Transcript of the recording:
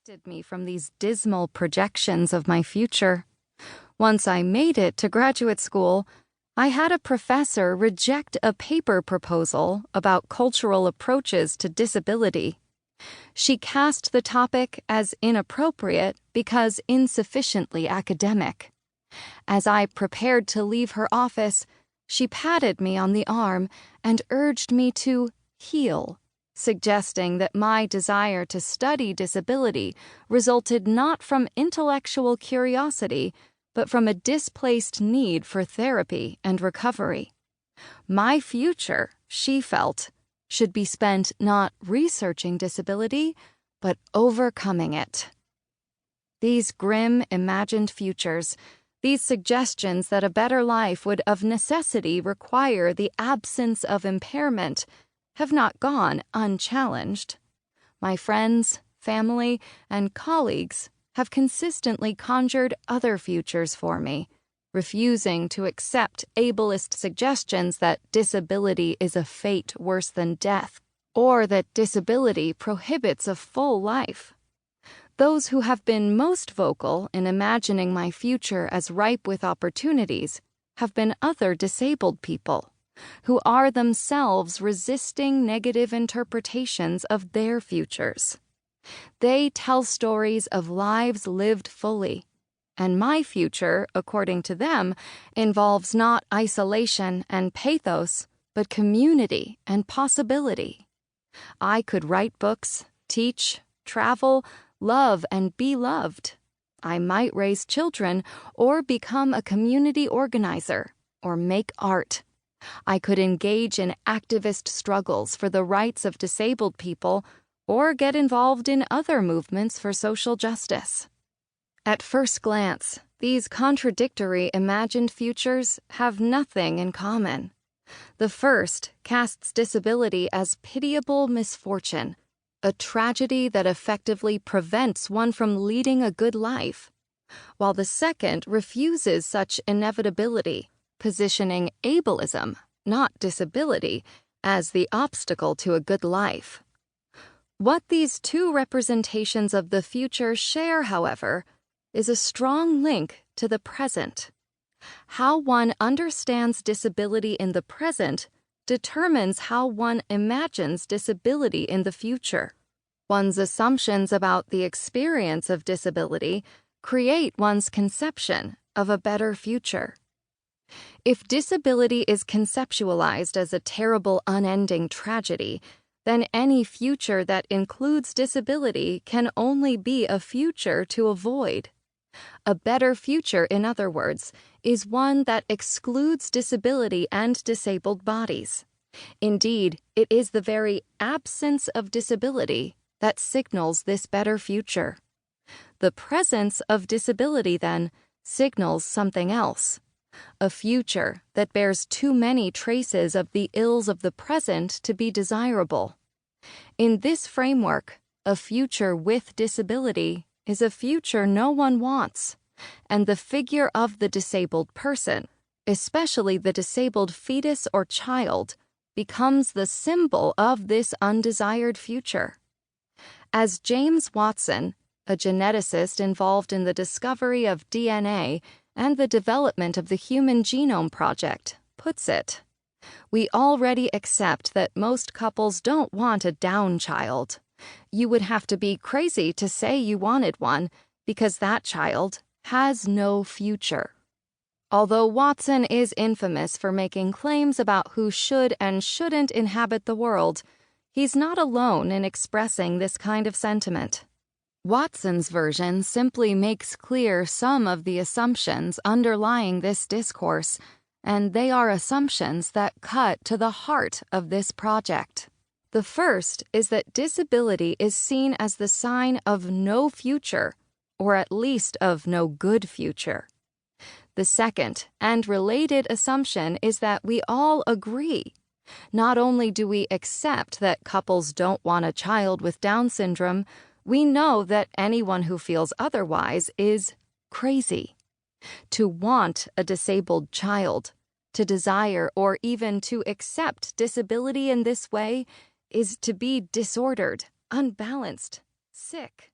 protected me from these dismal projections of my future. Once I made it to graduate school, I had a professor reject a paper proposal about cultural approaches to disability. She cast the topic as inappropriate because insufficiently academic. As I prepared to leave her office, she patted me on the arm and urged me to heal, suggesting that my desire to study disability resulted not from intellectual curiosity, but from a displaced need for therapy and recovery. My future, she felt, should be spent not researching disability, but overcoming it. These grim, imagined futures, these suggestions that a better life would of necessity require the absence of impairment, have not gone unchallenged. My friends, family, and colleagues have consistently conjured other futures for me, refusing to accept ableist suggestions that disability is a fate worse than death, or that disability prohibits a full life. Those who have been most vocal in imagining my future as ripe with opportunities have been other disabled people, who are themselves resisting negative interpretations of their futures. They tell stories of lives lived fully, and my future, according to them, involves not isolation and pathos, but community and possibility. I could write books, teach, travel, love, and be loved. I might raise children or become a community organizer or make art. I could engage in activist struggles for the rights of disabled people or get involved in other movements for social justice. At first glance, these contradictory imagined futures have nothing in common. The first casts disability as pitiable misfortune, a tragedy that effectively prevents one from leading a good life, while the second refuses such inevitability, positioning ableism, not disability, as the obstacle to a good life. What these two representations of the future share, however, is a strong link to the present. How one understands disability in the present determines how one imagines disability in the future. One's assumptions about the experience of disability create one's conception of a better future. If disability is conceptualized as a terrible, unending tragedy, then any future that includes disability can only be a future to avoid. A better future, in other words, is one that excludes disability and disabled bodies. Indeed, it is the very absence of disability that signals this better future. The presence of disability, then, signals something else. A future that bears too many traces of the ills of the present to be desirable. In this framework, a future with disability is a future no one wants, and the figure of the disabled person, especially the disabled fetus or child, becomes the symbol of this undesired future. As James Watson, a geneticist involved in the discovery of DNA and the development of the Human Genome Project, puts it, we already accept that most couples don't want a Down child. You would have to be crazy to say you wanted one, because that child has no future. Although Watson is infamous for making claims about who should and shouldn't inhabit the world, he's not alone in expressing this kind of sentiment. Watson's version simply makes clear some of the assumptions underlying this discourse, and they are assumptions that cut to the heart of this project. The first is that disability is seen as the sign of no future, or at least of no good future. The second and related assumption is that we all agree. Not only do we accept that couples don't want a child with Down syndrome, we know that anyone who feels otherwise is crazy. To want a disabled child, to desire or even to accept disability in this way, is to be disordered, unbalanced, sick.